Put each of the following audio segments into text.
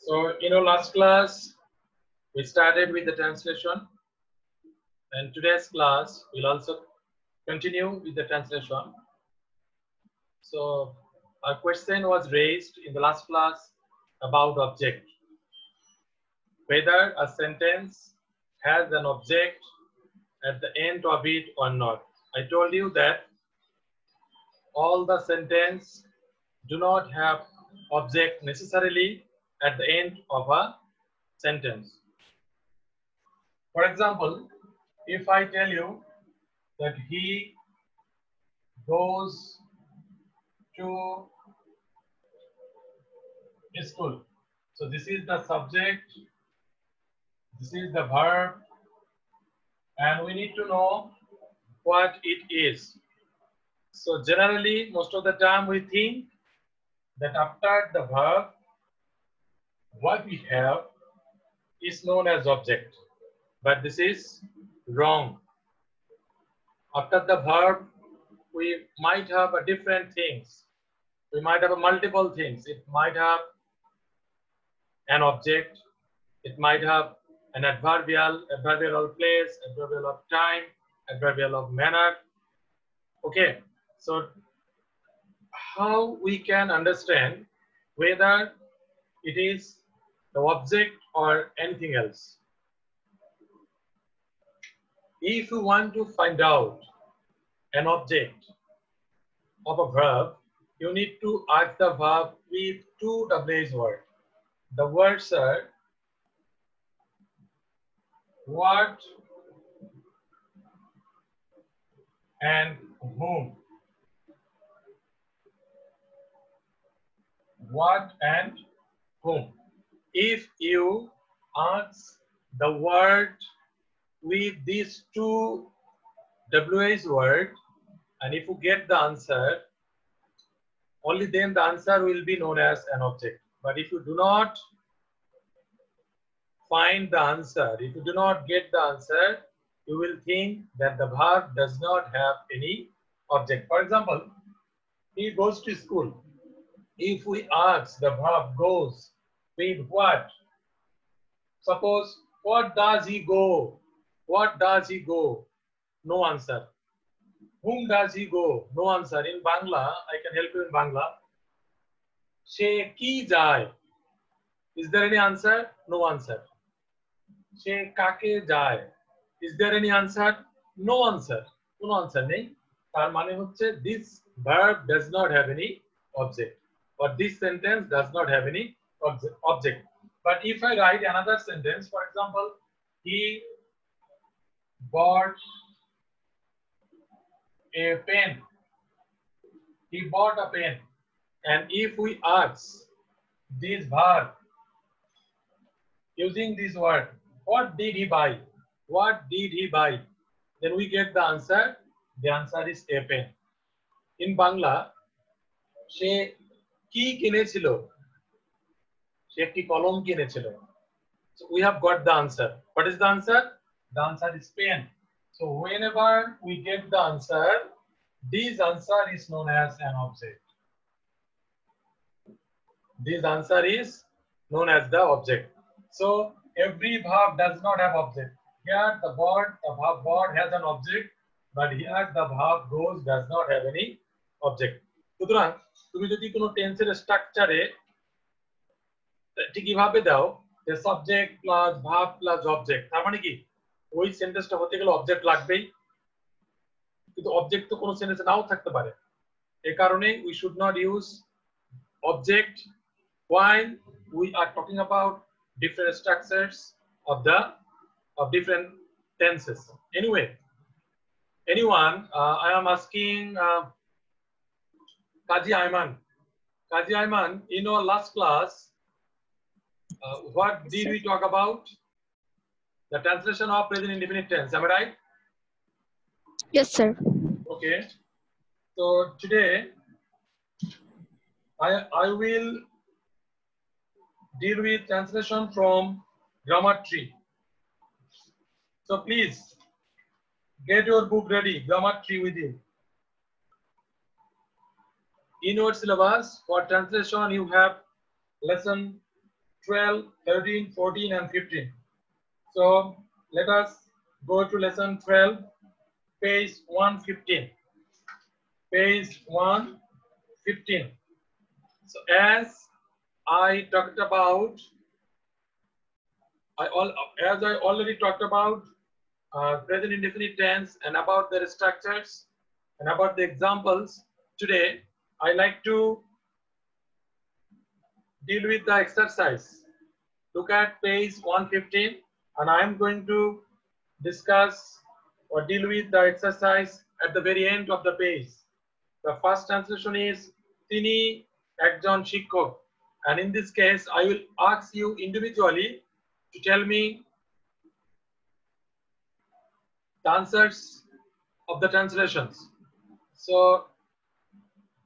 So, last class we started with the translation, and today's class will also continue with the translation. So, a question was raised in the last class about object, whether a sentence has an object at the end of it or not. I told you that all the sentence do not have object necessarily at the end of a sentence. For example, if I tell you that he goes to school, so this is the subject, this is the verb, and we need to know what it is. So generally, most of the time we think that after the verb, what we have is known as object, but this is wrong. After the verb, we might have a different things. We might have a multiple things. It might have an object. It might have an adverbial of place, adverbial of time, adverbial of manner. Okay, so how we can understand whether it is the object or anything else? If you want to find out an object of a verb, you need to add the verb with two WH words. The words are what and whom. What and whom. If you ask the word with these two WH words, and if you get the answer, only then the answer will be known as an object. But if you do not find the answer, if you do not get the answer, you will think that the verb does not have any object. For example, he goes to school. If we ask the verb goes with what? Suppose, what does he go? What does he go? No answer. Whom does he go? No answer. In Bangla, I can help you in Bangla. She ki jai. Is there any answer? No answer. She kake jai. Is there any answer? No answer. No answer. Nahi. Tar mane hocche this verb does not have any object, or this sentence does not have any object. But if I write another sentence, for example, he bought a pen. He bought a pen. And if we ask this verb using this word, what did he buy? What did he buy? Then we get the answer. The answer is a pen. In Bangla, she ki kinechilo. She ekti kolom kinechilo. So we have got the answer. What is the answer? The answer is pen. So whenever we get the answer, this answer is known as an object. This answer is known as the object. So every verb does not have object. Here the verb has an object, but here the verb goes does not have any object. সুতরাং তুমি যদি কোনো টেন্সের স্ট্রাকচারে ঠিক কিভাবে দাও যে subject plus verb plus object, তার মানে কি ওই সেন্টেন্সটা হতে গেলে অবজেক্ট লাগবেই, কিন্তু অবজেক্ট তো কোনো সেন্টেন্সে নাও থাকতে পারে। এই কারণে we should not use object while we are talking about different structures of different tenses. Anyway, anyone, I am asking Kaji Ayman. Kaji Ayman, in our last class, what did we talk about? The translation of present indefinite tense. Am I right? Yes, sir. Okay. So today, I will deal with translation from grammar tree. So please get your book ready, grammar tree with you. In your syllabus for translation, you have lesson 12, 13, 14 and 15. So let us go to lesson 12, page 115. Page 115. So as I talked about, as I already talked about present indefinite tense and about their structures and about the examples, today I like to deal with the exercise. Look at page 115 and I am going to discuss or deal with the exercise at the very end of the page. The first translation is Tini Ekjon Shikkok, and in this case I will ask you individually to tell me the answers of the translations. So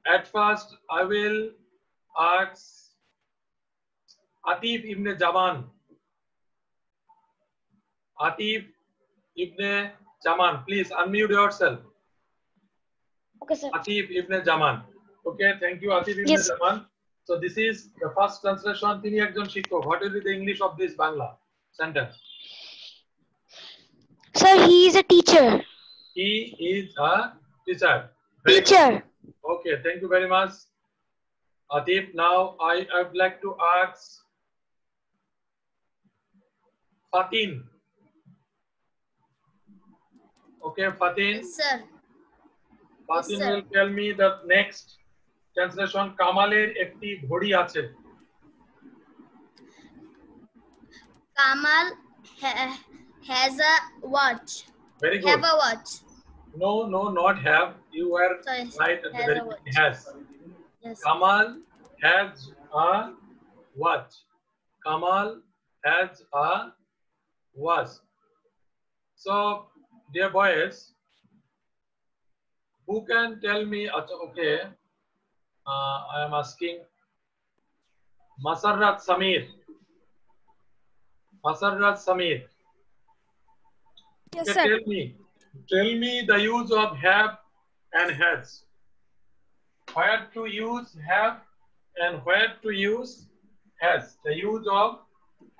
at first I will ask Atif Ibn Jaman. Atif Ibn Jaman, please unmute yourself. Okay, sir. Atif Ibn Jaman. Okay, thank you, Atif Ibn Yes. Jaman. So this is the first translation. Tini ekjon shikkok. What will be the English of this Bangla sentence? Sir, he is a teacher. He is a teacher. Very good. Teacher. Okay, thank you very much, Atif. Now I would like to ask Fatin. Okay, Fatin. Yes, sir. Fatin Yes, sir. will tell me the next translation. Kamaler ekti ঘড়ি আছে. Kamal has a watch. Very good. Have a watch. No, not have. You were Sorry, right at the has very a watch. beginning. Has. Yes. Kamal has a watch. Kamal has a watch. So, dear boys, who can tell me? Okay, I am asking Masarrat Samir. Masarrat Samir. Yes, Okay, tell me the use of have and has. Where to use have and where to use has. The use of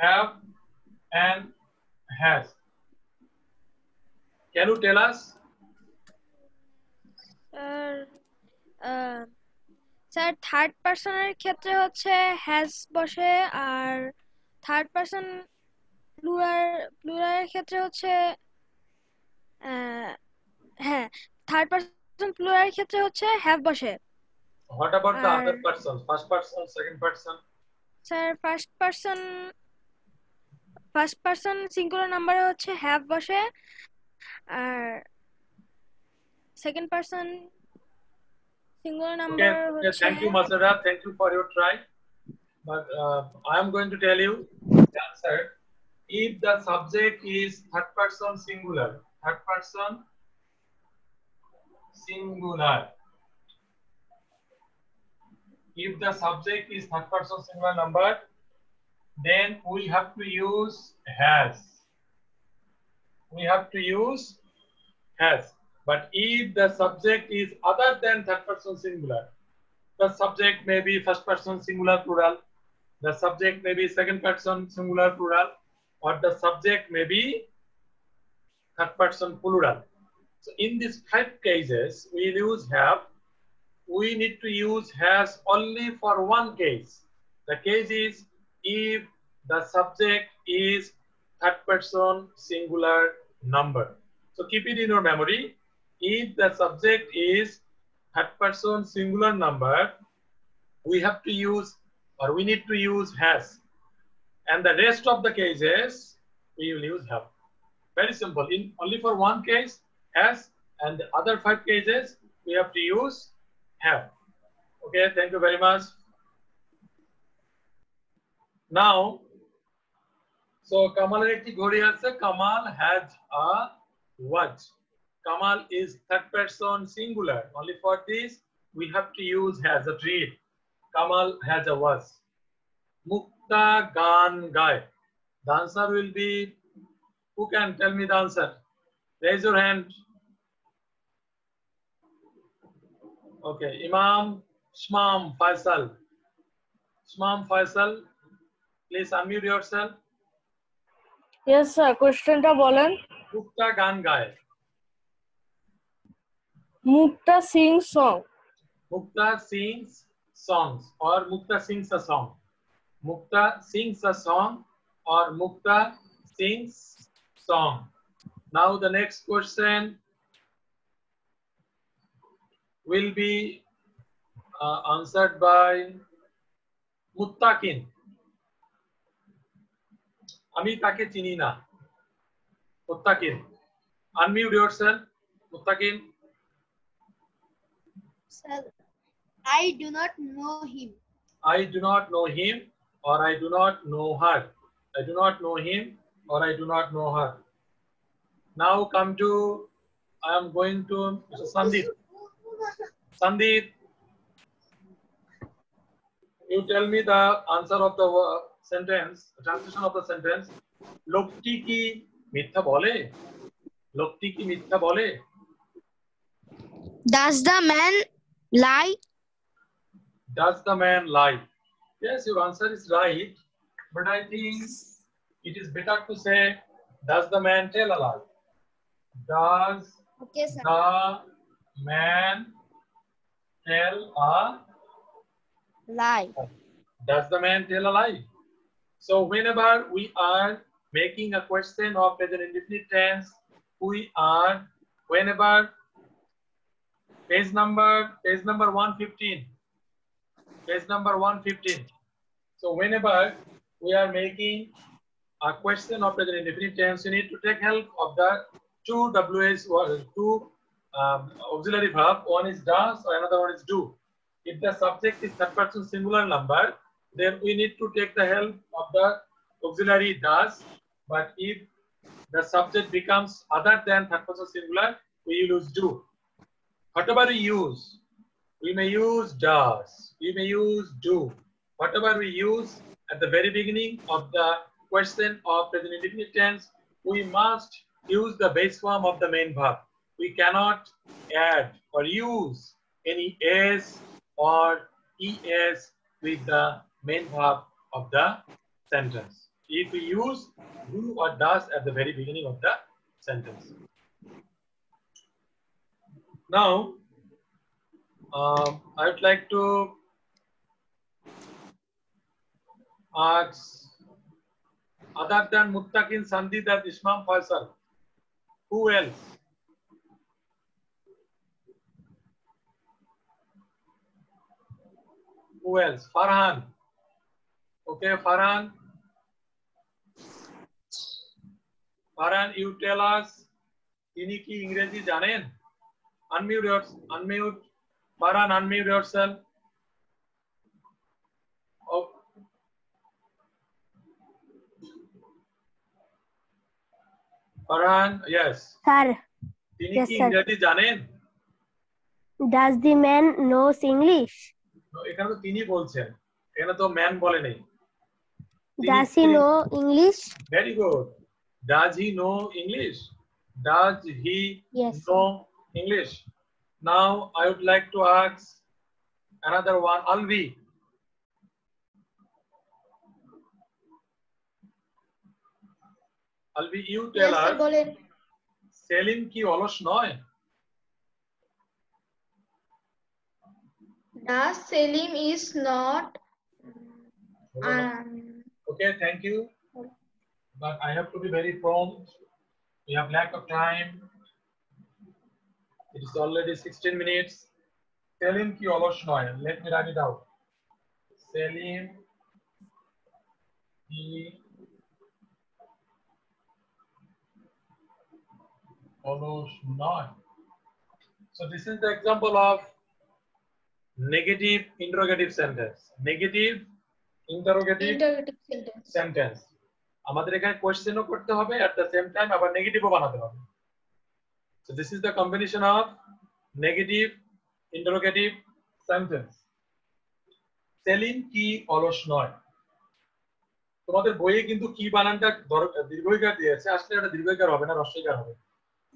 have and has. Can you tell us? Sir third পারসনের ক্ষেত্রে হচ্ছে has বসে, আর third person প্লুরালের ক্ষেত্রে হচ্ছে হ্যাঁ third person প্লুরালের ক্ষেত্রে হচ্ছে have বসে। What about the other persons? First person, second person? Sir first person singular নাম্বারে হচ্ছে হ্যাভ বসে, আর second person singular number. Okay, thank you, Masara. Thank you for your try. But I am going to tell you the answer. If the subject is third person singular, if the subject is third person singular number, then we have to use has. But if the subject is other than third person singular, the subject may be first person singular plural, the subject may be second person singular plural, or the subject may be third person plural. So in these 5 cases, we use have. We need to use has only for one case. The case is if the subject is third person singular number. So keep it in your memory. If the subject is third person singular number, we have to use or we need to use has. And the rest of the cases, we will use have. Very simple. In only for one case, has, and the other 5 cases, we have to use have. Okay, thank you very much. Now, so Kamal ekti ghori ache. Kamal has a watch. Kamal is third person singular. Only for this, we have to use has a read. Kamal has a watch. Mukta gan gaye. The answer will be, who can tell me the answer? Raise your hand. Okay, Imam Shmam Faisal. Shmam Faisal, Please unmute yourself. Yes, sir. Questionটা বলেন। মুক্তা গান গায়। মুক্তা sings song. Mukta sings songs or Mukta sings a song. Mukta sings a song or Mukta sings song. Now the next question will be answered by Muttaqin. আমি তাকে চিনি না। Muttaqin. Unmute yourself. Muttaqin. Sir, I do not know him. I do not know him or I do not know her. I do not know him or I do not know her. Now come to, I am going to Mr. Sandeep. Sandeep, you tell me the answer of the sentence, the translation of the sentence. Lokti ki mithya bole? Lokti ki mithya bole? Does the man lie? Does the man lie? Yes, your answer is right, but I think it is better to say, does the man tell a lie? Does Okay, sir. the man tell a Lie. Does the man tell a lie? So whenever we are making a question of present indefinite tense, whenever page number 115. Page number 115. So whenever we are making a question of present indefinite tense, you need to take help of the two auxiliary verb. One is does or another one is do. If the subject is third person singular number, then we need to take the help of the auxiliary does. But if the subject becomes other than third person singular, we use do. Whatever we use, we may use does, we may use do. Whatever we use at the very beginning of the question of present indefinite tense, we must use the base form of the main verb. We cannot add or use any s or es with the main verb of the sentence. If we use do or does at the very beginning of the sentence. Now, I would like to ask, other than Muttaqin, Sandeep, and Ismail Faisal, who else? Who else? Farhan. Okay, Farhan. Farhan, you tell us, তিনি কি ইংরেজি জানেন? Unmute. Farhan, unmute yourself. Oh. Farhan, yes. Sir, তিনি Yes, কি sir. ইংরেজি জানেন? does the man knows English? No, এখানে তো তিনি বলছেন, এখানে তো ম্যান বলে নেই। Does he know English? Very good. Does he know English? Does he Yes. know English? Now I would like to ask another one. Alvi. Alvi, you tell us. Selim কি অলস নয়? Does Selim is not Okay, thank you. But I have to be very prompt. We have lack of time. It is already 16 minutes. Selim ki olosh noy. Let me write it out. Selim ki olosh noy. So this is the example of negative interrogative sentence. Negative interrogative sentence. আমাদের এখানে কোয়েশ্চেনও করতে হবে, at the same time আবার নেগেটিভও বানাতে হবে. So this is the combination of negative interrogative sentence. Selim কি অলস নয়? তোমাদের বইয়ে কিন্তু কি বানানটা দীর্ঘইকার দিয়েছে, আসলে এটা দীর্ঘইকার হবে না, হ্রস্বইকার হবে।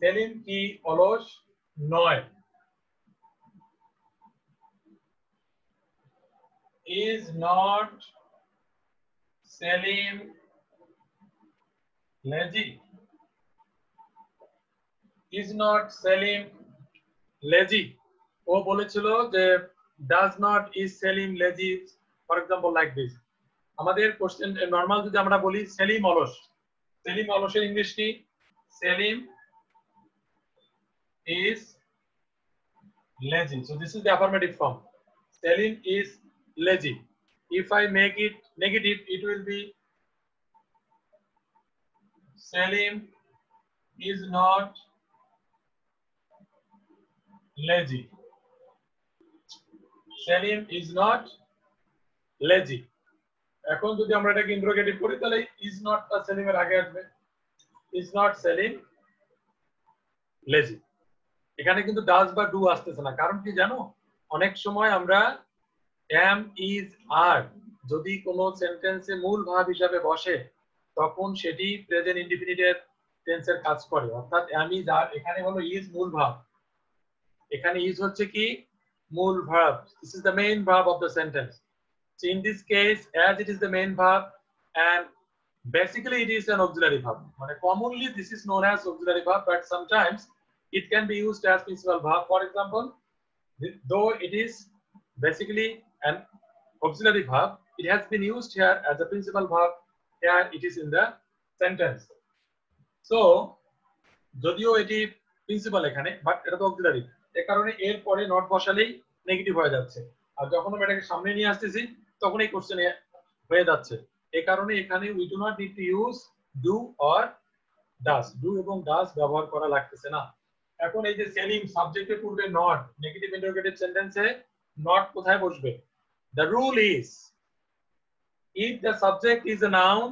সেলিম কি অলস নয়? Is not Selim lazy? Is not Selim lazy? ও বলেছিল যে does not is Selim lazy, for example like this. আমাদের কোশ্চেন নরমাল যদি আমরা বলি সেলিম অলস, সেলিম অলসের ইংলিশ কি? Selim is lazy. So this is the affirmative form. Selim is lazy. If I make it negative, it will be Selim is not lazy. Selim is not lazy. এখন যদি আমরা এটাকে ইন্টারোগেটিভ করি তাহলে is not টা সেলিমের আগে আসবে, is not সেলিম lazy. এখানে কিন্তু does বা do আসতেছে না, কারণ কি জানো, অনেক সময় আমরা am is are যদি কোনো সেন্টেন্সে মূল ভাব হিসাবে বসে তখন সেটি প্রেজেন্ট ইনডিফিনিটের টেন্সের কাজ করে, অর্থাৎ am is are এখানে হলো is মূল ভাব, এখানে is হচ্ছে কি মূল ভাব, this is the main verb of the sentence. So in this case, as it is the main verb and basically it is an auxiliary verb, মানে commonly this is known as auxiliary verb, but sometimes it can be used as principal verb. For example, though it is basically an auxiliary verb, it has been used here as a principal verb, here it is in the sentence. So যদিও এটি principal এখানে, but এটা তো auxiliary, এর কারণে এর পরে not বসালেই negative হয়ে যাচ্ছে, আর যখন আমরা এটাকে সামনে নিয়ে আসতেছি তখন এই কোশ্চেনে হয়ে যাচ্ছে, এই কারণে এখানে we do not need to use do or does, do এবং ডাজ ব্যবহার করা লাগতেছে না। এখন এই যে সেলিম সাবজেক্টের পূর্বে নট, নেগেটিভ ইন্টারোগেটিভ সেন্টেন্সে নট কোথায় বসবে? The rule is if the subject is a noun,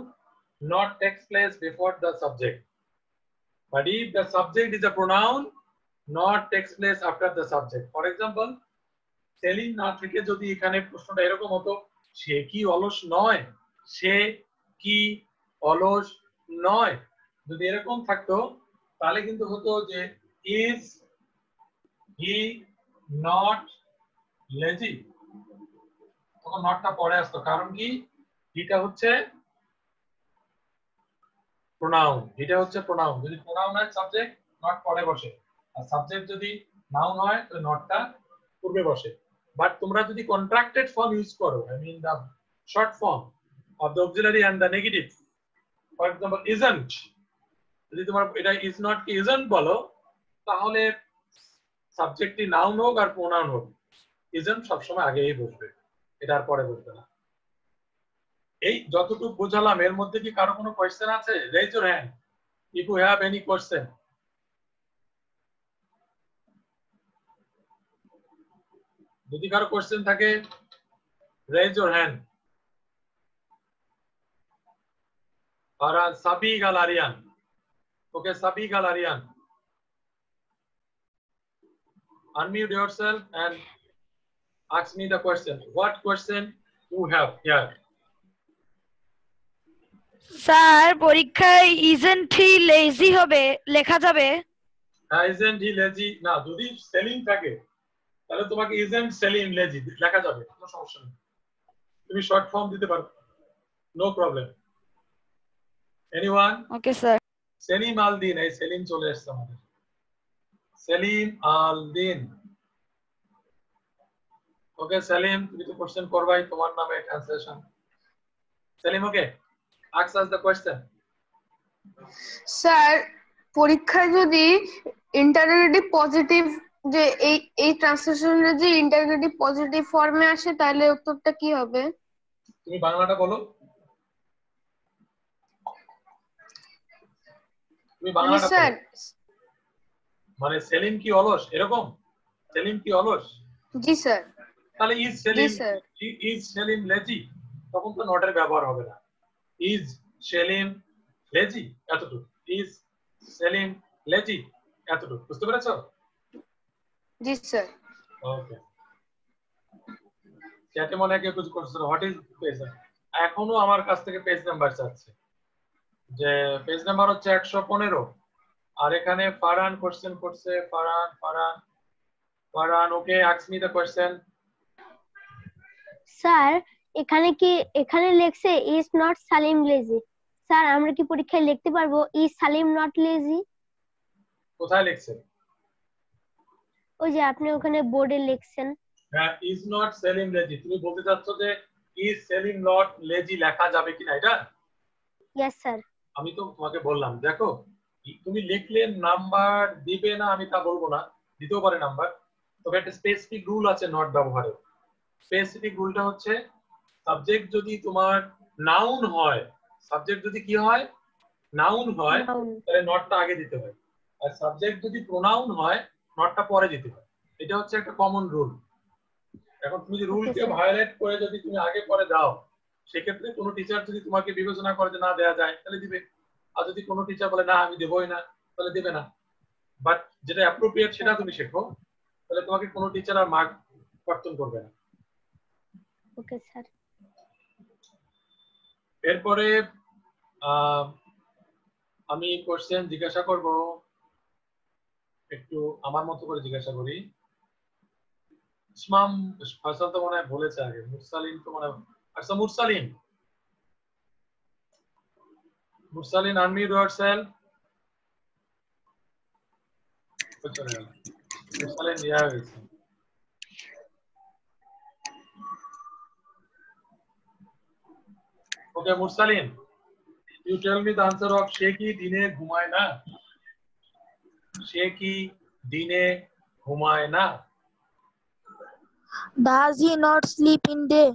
not takes place before the subject. But if the subject is a pronoun, not takes place after the subject. For example, Selim না থেকে যদি এখানে প্রশ্নটা এরকম হতো, সে কি অলস নয়, সে কি অলস নয়, যদি এরকম থাকতো তাহলে কিন্তু হতো যে is he not lazy, তখন নটটা পরে আসতো, কারণ কি এটা হচ্ছে প্রোনাউন, এটা হচ্ছে প্রোনাউন, যদি প্রোনাউন হয় সাবজেক্ট নট পরে বসে, আর সাবজেক্ট যদি নাউন হয় তো নটটা পূর্বে বসে। বাট তোমরা যদি কন্ট্রাক্টেড ফর্ম ইউজ করো, I mean the short form of the auxiliary and the negative, for example isn't, যদি তোমার এটা is not কি isn't বলো, তাহলে সাবজেক্টটি নাউন হোক আর প্রোনাউন হোক, isn't সবসময় আগেই বসবে, এটা আর পরে বসবে না। এই যতটুকু বোঝালাম এর মধ্যে কি কারো কোনো কোয়েশ্চেন আছে? Raise your hand if you have any question. যদি কারো কোয়েশ্চেন থাকে রেজ ইউর হ্যান্ড। আর সাবি গালারিয়ান, ওকে সাবি গালারিয়ান, unmute yourself and ask me the question. What question you have here? Sir পরীক্ষায় isn't he lazy হবে লেখা যাবে? Isn't he lazy? না, যদি সেলিম থাকে তাহলে তোমাকে isn't সেলিম lazy লেখা যাবে, কোনো সমস্যা নেই, তুমি শর্ট ফর্ম দিতে পারো, no problem. Anyone? Okay sir. Salim Aldin, এই সেলিম চলে আসছে আমাদের, সেলিম আলদিন। ওকে সেলিম, তুমি তো কোশ্চেন করবাই, তোমার নামে translation. Selim okay, ask us the question. Sir পরীক্ষায় যদি ইন্টারোগেটিভ পজিটিভ, যে এই ট্রান্সলেশনে যে ইন্টারোগেটিভ পজিটিভ ফর্মে আসে তাহলে উত্তরটা কি হবে? তুমি বাংলাটা বলো, তুমি বাংলাটা স্যার বলো। মানে সেলিম কি অলস, এরকম সেলিম কি অলস? জি স্যার। তাহলে ইজ সেলিম, জি স্যার। ইজ সেলিম লেজি, তখন তো নটের ব্যবহার হবে না, ইজ সেলিম লেজি এতটুকু, ইজ সেলিম লেজি এতটুকু, বুঝতে পেরেছো? জি স্যার। ওকে, চ্যাটে মনে কেউ কিছু করছিল, হোয়াট ইজ পেজ, এখনো আমার কাছ থেকে পেজ নাম্বার চাচ্ছে, যে পেজ নাম্বার হচ্ছে 115, আর এখানে ফারহান কোশ্চেন করছে, Farhan Farhan Farhan okay, ask me the question. Sir, এখানে লেখছে is not Salim lazy. Sir আমরা কি পরীক্ষায় লিখতে পারবো ইজ সালিম নট লেজি? কোথায় লিখছেন? ওই যে আপনি ওখানে বোর্ডে লিখছেন। হ্যাঁ, ইজ নট সেলিম লেজি। তুমি বলতে চাচ্ছ যে ইজ সেলিম নট লেজি লেখা যাবে কিনা এটা? Yes sir. আমি তো তোমাকে বললাম, দেখো তুমি লিখলে নাম্বার দিবে না আমি তা বলবো না, দিতেও পারে নাম্বার, তবে একটা স্পেসিফিক রুল আছে নট ব্যবহারের। স্পেসিফিক রুলটা হচ্ছে সাবজেক্ট যদি তোমার নাউন হয়, সাবজেক্ট যদি কি হয় নাউন হয়, তাহলে নটটা আগে দিতে হয়, আর সাবজেক্ট যদি প্রোনাউন হয় নটটা পরে দিতে হয়। এটা হচ্ছে একটা কমন রুল। এখন তুমি যদি রুলকে ভায়োলেট করে যদি তুমি আগে পরে দাও, সেক্ষেত্রে কোনো টিচার যদি তোমাকে বিবেচনা করে যে না দেয়া যায় তাহলে দিবে, আর যদি কোনো টিচার বলে না আমি দেবই না তাহলে দেবে না। বাট যেটা অ্যাপ্রোপ্রিয়েট সেটা তুমি শেখো, তাহলে তোমাকে কোনো টিচার আর মার্ক কর্তন করবে না। Okay sir. এরপরে আমি কোশ্চেন জিজ্ঞাসা করব, একটু আমার মতো করে জিজ্ঞাসা করি। ইসমাম ফয়সাল তো মনে হয় বলেছে আগে, মুরসালিন তো মনে হয়, আচ্ছা মুরসালিন, মুরসালিন আনমিউট yourself। চলে গেল মুরসালিন, ইয়া হয়েছে। ওকে মুরসালিন, you tell me the answer of সে কি দিনে ঘুমায় না? সে কি দিনে ঘুমায় না? Does he not sleep in day?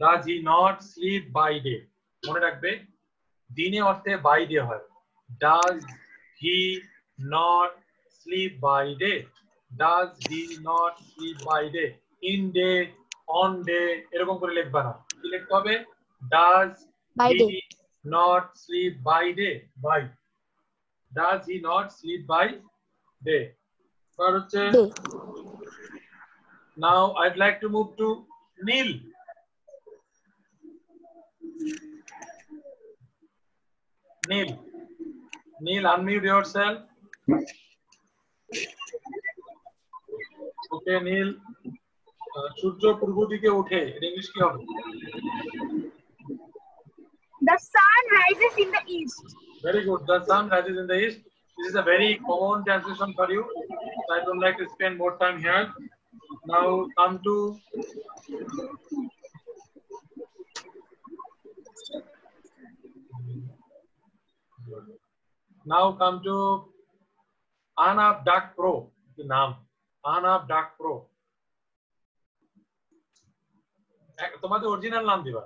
Does he not sleep by day? মনে রাখবে দিনে অর্থে বাই ডে হয়। Does he not sleep by day? Does he not sleep by day? In day, on day এরকম করে লিখবা না, কি লিখতে হবে? Does By he day. not sleep by day? By. Does he not sleep by day? আর হচ্ছে Day. now I'd like to move to Neil. Neil, unmute yourself. Okay, Neil. সূর্য পূর্ব দিকে ওঠে, এর ইংলিশ কি হবে? The sun rises in the east. Very good. The sun rises in the east. This is a very common translation for you, so I don't like to spend more time here. Now come to Anab Duck Pro. The name Anab Duck Pro. তোমাদের original নাম দিবা,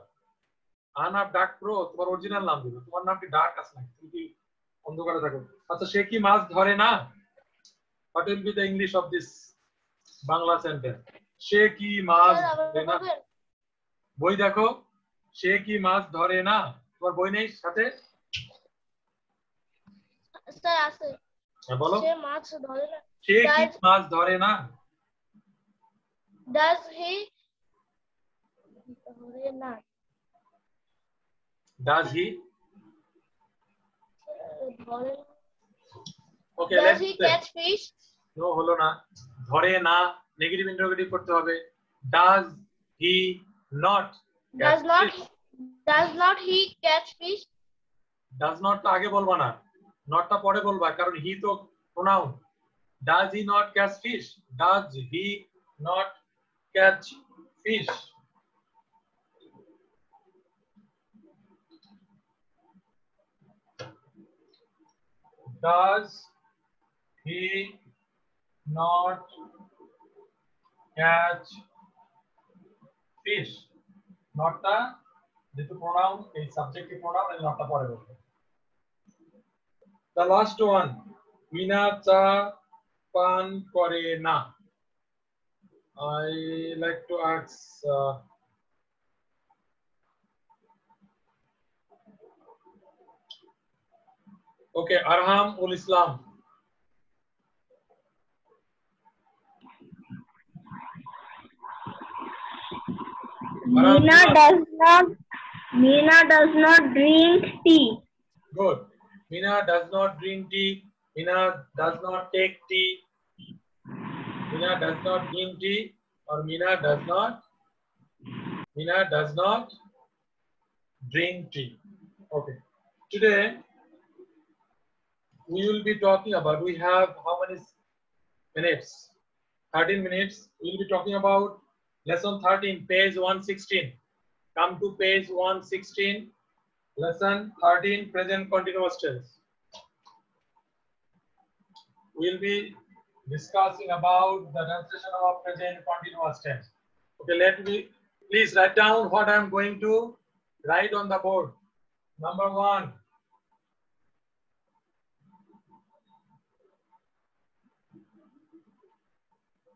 আনাব ডাক pro, তোমার original নাম দিবা। তোমার নাম কি ডাক আছে নাকি? তুমি কি অন্ধকারে থাকো? আচ্ছা, সে কি মাছ ধরে না? What will be the English of this Bangla sentence? সে কি মাছ ধরে না? বই দেখো, সে কি মাছ ধরে না? তোমার বই নেই সাথে? স্যার আছে। হ্যাঁ বলো। সে মাছ ধরে না। সে কি মাছ ধরে না? Does he ধরে না? Does he? ধরে না। Okay, Does let's he say. catch fish? No, হলো না। ধরে না নেগেটিভ ইন্টারোগেটিভ করতে হবে। Does he not? Does not he catch fish? Does not তো আগে বলবা না, নটটা পরে বলবা, কারণ হি তো pronoun. Does he not catch fish? Does he not catch fish? Does he not catch fish? নটটা যেহেতু প্রোনাউন, এই সাবজেক্টিভ প্রোনাউন, এই নটটা পরে বলবে। The last one, মিনা চা পান করে না। I like to ask okay, Arham ul Islam. Meena does not drink tea. Good. Meena does not drink tea. Meena does not take tea. Meena does not drink tea, or Meena does not Mina does not drink tea. Okay. Today we will be talking about, we have how many minutes? 13 minutes. We will be talking about lesson 13, page 116. Come to page 116, lesson 13, present continuous tense. We will be discussing about the translation of present continuous tense. Okay, let me please write down what I am going to write on the board. Number 1.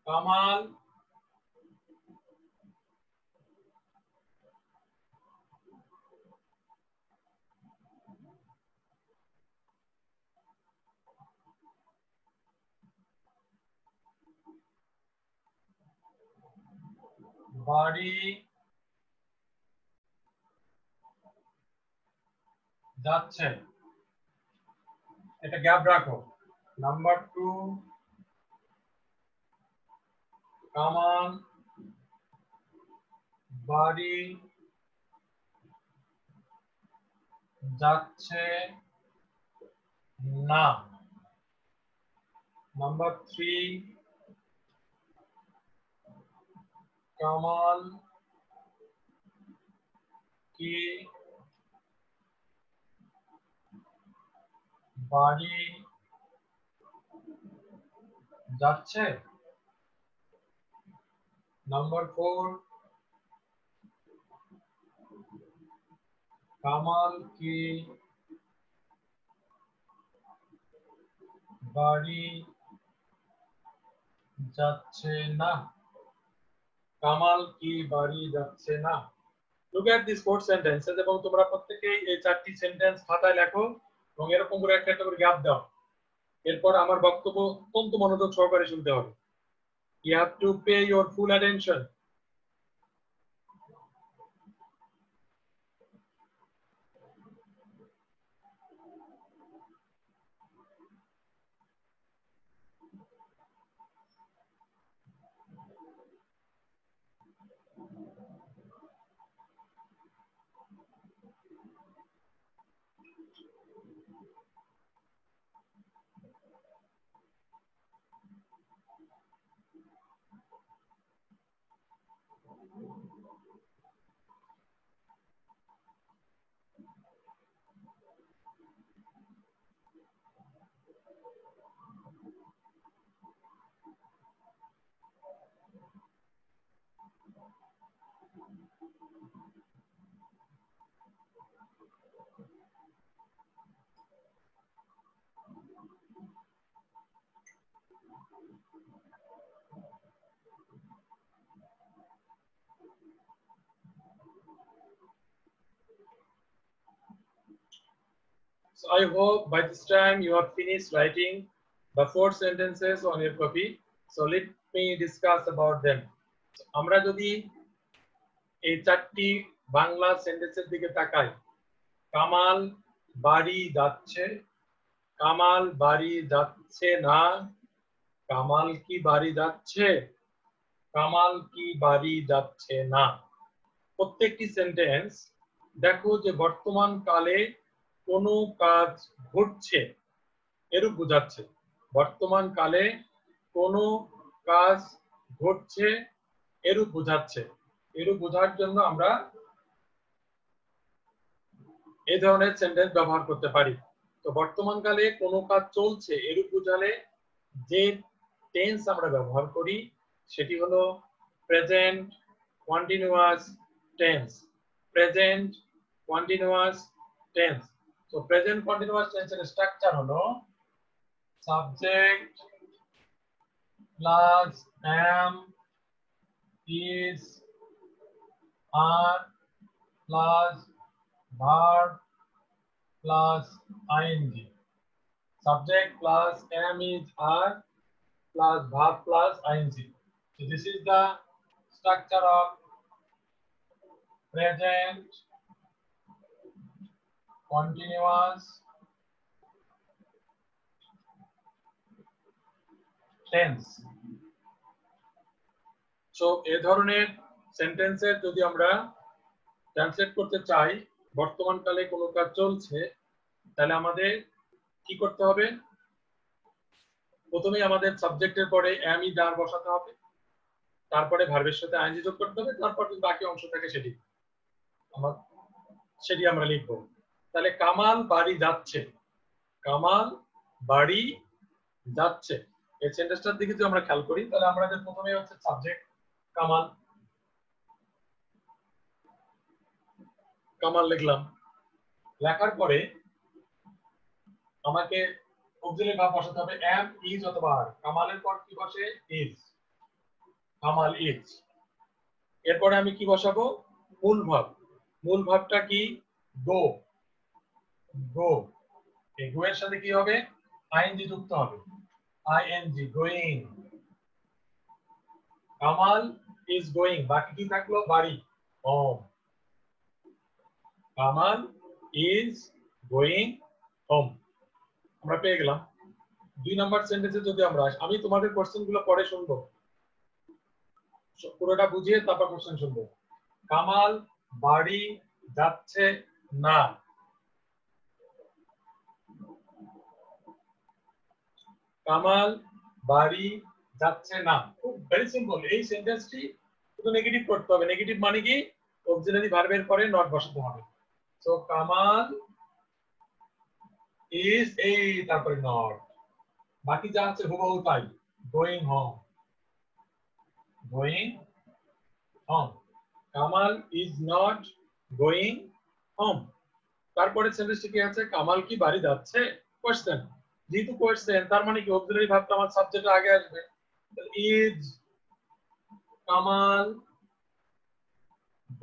Kamal বাড়ি যাচ্ছে, এটা gap রাখো। Number 2, Kamal বাড়ি যাচ্ছে না। Number 3, Kamal কি বাড়ি যাচ্ছে? নাম্বার 4, কামাল কি বাড়ি যাচ্ছে না? কামাল কি বাড়ি যাচ্ছে না? Look at these 4 sentences এবং তোমরা প্রত্যেককেই এই 4টি সেন্টেন্স খাতায় লেখো এবং এরকম করে একটা করে গ্যাপ দাও। এরপর আমার বক্তব্য অত্যন্ত মনোযোগ সহকারে শুনতে হবে। You have to pay your full attention. So I hope by this time you have finished writing the 4 sentences on your copy. So let me discuss about them. আমরা যদি এই 4টি বাংলা সেন্টেন্সের দিকে তাকাই, কামাল বাড়ি যাচ্ছে, কামাল বাড়ি যাচ্ছে না, কামাল কি বাড়ি যাচ্ছে, কামাল কি বাড়ি যাচ্ছে না। প্রত্যেকটি সেন্টেন্স দেখো যে বর্তমান কালে কোনো কাজ ঘটছে এরূপ বোঝাচ্ছে। বর্তমান কালে কোনো কাজ ঘটছে এরূপ বোঝাচ্ছে। এরূপ বোঝার জন্য আমরা এই ধরনের সেন্টেন্স ব্যবহার করতে পারি। তো বর্তমান কালে কোনো কাজ চলছে এরূপ বোঝালে যে টেন্স আমরা ব্যবহার করি সেটি হলো present continuous tense. Present continuous tense. তো প্রেজেন্ট কন্টিনিউয়াস টেন্সের স্ট্রাকচার হলো subject plus am is are plus verb plus ing. Subject plus am is are plus verb plus ing. So this is the structure of present continuous tense. So এই ধরনের সেন্টেন্সের যদি আমরা translate করতে চাই, বর্তমান কালে কোনো কাজ চলছে, তাহলে আমাদের কি করতে হবে? প্রথমেই আমাদের সাবজেক্টের পরে am is are বসাতে হবে, তারপরে ভার্বের সাথে ing যোগ করতে হবে, তারপর যে বাকি অংশ থাকে সেটি আমরা লিখবো। তাহলে কামাল বাড়ি যাচ্ছে, কামাল বাড়ি যাচ্ছে, এই সেন্টেন্সটার দিকে যদি আমরা খেয়াল করি, তাহলে আমাদের প্রথমে হচ্ছে সাবজেক্ট কামাল, কামাল লিখলাম। লেখার পরে আমাকে অক্সিলারি ভার্ব বসাতে হবে am, is অথবা are। কামালের পর কি বসে? is, Kamal is। এরপরে আমি কি বসাবো? মূল ভাব। মূল ভাবটা কি? go, go। এই go এর সাথে কি হবে? ing যুক্ত হবে, ing, going। Kamal is going, বাকি কি থাকলো? বাড়ি, home। Kamal is going home, আমরা পেয়ে গেলাম। 2 নাম্বার সেন্টেন্সে যদি আমরা আমি তোমাদের কোশ্চেন গুলো পরে শুনবো, পুরোটা বুঝিয়ে তারপর কোশ্চেন শুনবো। কামাল বাড়ি যাচ্ছে না, কামাল বাড়ি যাচ্ছে না। খুব ভেরি সিম্পল। এই সেন্টেন্সটি শুধু নেগেটিভ করতে হবে। নেগেটিভ মানে কি? অক্সিলারি ভার্বের পরে নট বসাতে হবে। সো কামাল ইজ, এই তারপরে নট, বাকি যা আছে হুবহু তাই। Going home, going home. Kamal is not going home. তারপরে সেন্টেন্সটি কি আছে? কামাল কি বাড়ি যাচ্ছে? কোশ্চেন, যেহেতু কোশ্চেন তার মানে কি অক্সিলারি ভার্বটা আমার সাবজেক্টের আগে আসবে। Is Kamal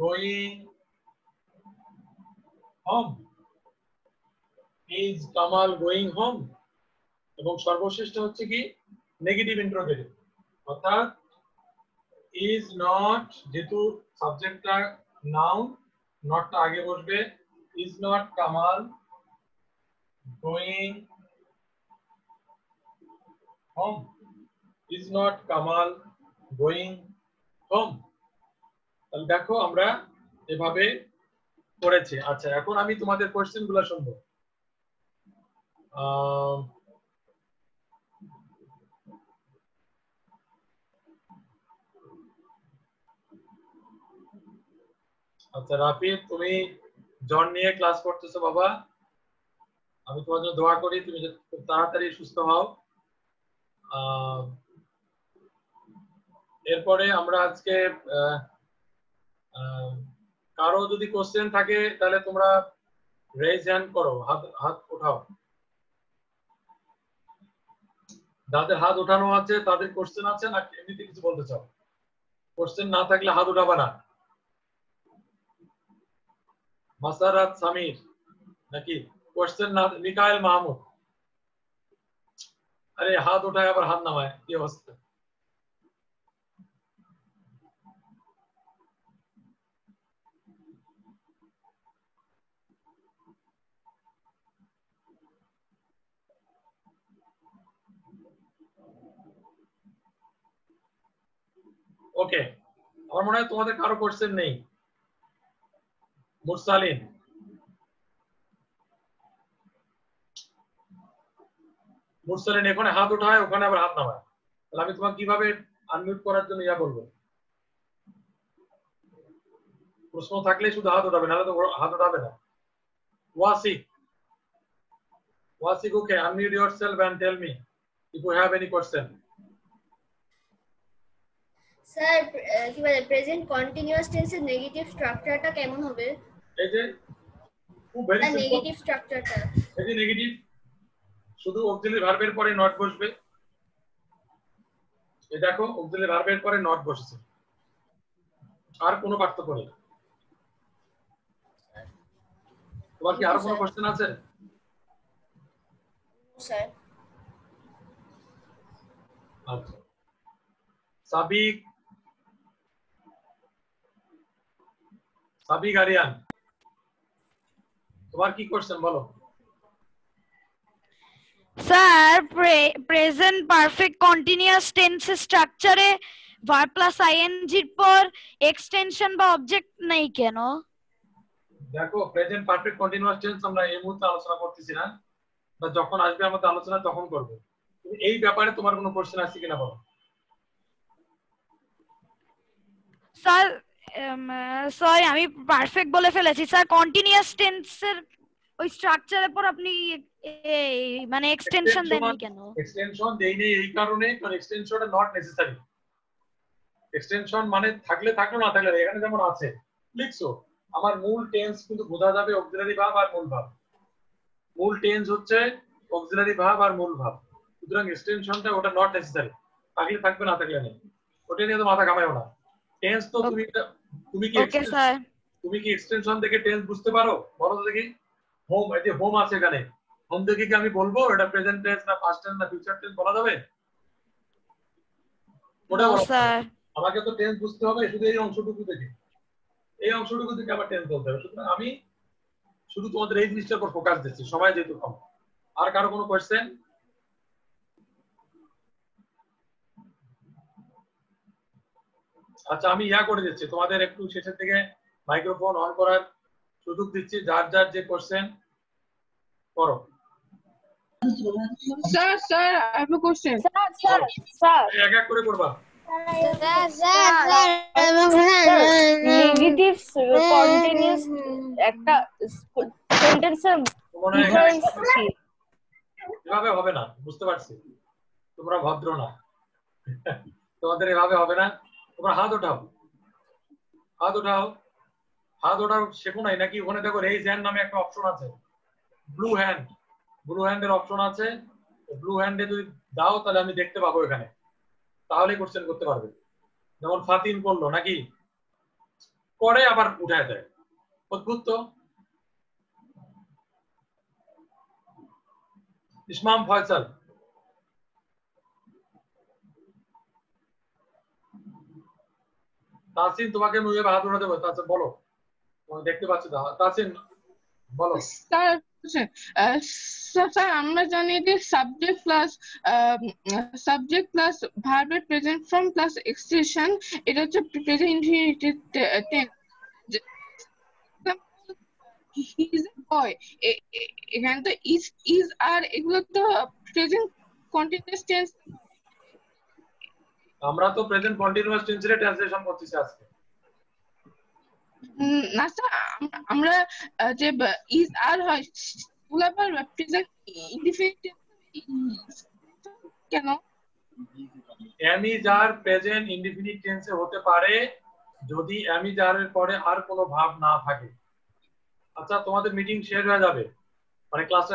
going home, is Kamal going home. এবং সর্বশেষ হচ্ছে কি? নেগেটিভ ইন্টারোগেটিভ, অর্থাৎ ইজ নট, যেহেতু সাবজেক্টটা নাউন, নটটা আগে বসবে। Is not Kamal going home, is not Kamal going home. তাহলে দেখো আমরা এভাবে করেছি। আচ্ছা, এখন আমি তোমাদের কোশ্চেন গুলো শুনবো। আচ্ছা রাফি, তুমি জ্বর নিয়ে ক্লাস করতেছো বাবা, আমি তোমার জন্য দোয়া করি তুমি খুব তাড়াতাড়ি সুস্থ হও। এরপরে আমরা আজকে কারো যদি কোশ্চেন থাকে তাহলে তোমরা রেজ হ্যান্ড করো, হাত উঠাও। যাদের হাত উঠানো আছে তাদের কোশ্চেন আছে না এমনিতে কিছু বলতে চাও? কোশ্চেন না থাকলে হাত উঠাবা না। মাসারাত সামির নাকি কোশ্চেন না? মিকাইল মাহমুদ, আরে হাত উঠায় আবার হাত নামায়, কি অবস্থা? ওকে, আমার মনে হয় তোমাদের কারো কোশ্চেন নেই। মুরসালিন, মুরসালিন এখানে হাত উঠায় ওখানে আবার হাত নামায়, তাহলে আমি তোমাকে কিভাবে আনমিউট করার জন্য বলবো? প্রশ্ন থাকলে শুধু হাত উঠাবে, নাহলে তো হাত উঠাবে না। ওয়াসিক, ওয়াসিক, ওকে, unmute yourself and tell me if you have any question. Sir কি বলে প্রেজেন্ট কন্টিনিউয়াস টেন্সের নেগেটিভ স্ট্রাকচারটা কেমন হবে? এই যে খুব ভেরি সিম্পল, নেগেটিভ স্ট্রাকচারটা এই যে নেগেটিভ, শুধু অক্সিলারি ভার্বের পরে নট বসবে। এই দেখো অক্সিলারি ভার্বের পরে নট বসেছে, আর কোনো পার্থক্য নেই। তোমার কি আরো কোনো কোশ্চেন আছে? স্যার আচ্ছা, সাবিক, সাবিক আরিয়ান, তোমার কি কোশ্চেন বলো? Sir present perfect continuous tense স্ট্রাকচারে ভার্ব প্লাস আইএনজি এর পর এক্সটেনশন বা অবজেক্ট নেই কেন? দেখো প্রেজেন্ট পারফেক্ট কন্টিনিউয়াস টেন্স আমরা এই মুহূর্তে আলোচনা করতেছি না, বা যখন আসবে আমাদের আলোচনা তখন করব। এই ব্যাপারে তোমার কোনো কোশ্চেন আছে কিনা বলো। স্যার সরি আমি পারফেক্ট বলে ফেলেছি স্যার। কন্টিনিউয়াস টেন্সের ওই স্ট্রাকচারের পর আপনি মানে এক্সটেনশন দেননি কেন? এক্সটেনশন দেইনি এই কারণে, কারণ এক্সটেনশনটা নট নেসেসারি। এক্সটেনশন মানে থাকলে থাকলো, না থাকলে এখানে যেমন আছে লিখছো, আমার মূল টেন্স কিন্তু বোঝা যাবে অক্সিলারি ভার্ব আর মূল ভার্ব। মূল টেন্স হচ্ছে অক্সিলারি ভার্ব আর মূল ভার্ব, সুতরাং এক্সটেনশনটা ওটা নট নেসেসারি। থাকলে থাকবে, না থাকলে নেই, ওটা নিয়ে তো মাথা ঘামায়ও না। টেন্স তো তুমি কি এক্সটেনশন দেখে টেন্স বুঝতে পারো? বলো তো দেখি। হোম, এই যে হোম আছে এখানে, হোম দেখে কি আমি বলবো এটা প্রেজেন্ট টেন্স না পাস্ট টেন্স না ফিউচার টেন্স বলা যাবে? ওটা স্যার আমাকে তো টেন্স বুঝতে হবে শুধু এই অংশটুকু দেখে, এই অংশটুকু থেকে আবার টেন্স বলতে হবে। সুতরাং আমি শুধু তোমাদের এই জিনিসটার উপর ফোকাস দিচ্ছি, সময় যেহেতু কম। আর কারো কোনো কোয়েশ্চেন? আচ্ছা আমি করে দিচ্ছি, তোমাদের একটু শেষের দিকে মাইক্রোফোন অন করার সুযোগ দিচ্ছি, যার যার যে কোশ্চেন করো। Sir I have a question. এক এক করে করবা। নেগেটিভ কন্টিনিউয়াস একটা সেন্টেন্সের ডিফারেন্স কি? এভাবে হবে না, বুঝতে পারছি তোমরা ভদ্র না, তোমাদের এভাবে হবে না। তোমরা হাত ওঠাও, হাত ওঠাও, হাত ওঠাও শেখো নাই নাকি? ওখানে দেখো রেইজ হ্যান্ড নামে একটা অপশন আছে, ব্লু হ্যান্ডের অপশন আছে। ব্লু হ্যান্ডে যদি দাও তাহলে আমি দেখতে পাবো এখানে, তাহলে কোশ্চেন করতে পারবে। যেমন ফাতিন করলো নাকি, পরে আবার উঠায় দেয়, অদ্ভুত তো। ইসমাম ফয়সাল, তাসিন তোমাকে আমি ওইভাবে হাত উঠাতে দেবো। তাসিন বলো, তোমাকে দেখতে পাচ্ছি তো। তাসিন বলো। স্যার আমরা জানি যে সাবজেক্ট প্লাস ভার্বের প্রেজেন্ট ফর্ম প্লাস এক্সটেনশন, এটা হচ্ছে present infinitive tense. He is a boy, এখানে তো ইজ আর এগুলো তো প্রেজেন্ট কন্টিনিউয়াস টেন্স। আমরা তো প্রেজেন্ট কন্টিনিউয়াস টেন্সের ট্রান্সলেশন করতেছি আজকে। না স্যার, আমরা যে ইজ আর হয় ওগুলো আবার প্রেজেন্ট ইনডিফিনিট কেন? Am is are present indefinite টেন্সে হতে পারে যদি এম ইজ আর এর পরে আর কোনো ভাব না থাকে। আচ্ছা তোমাদের মিটিং শেষ হয়ে যাবে, মানে ক্লাসটা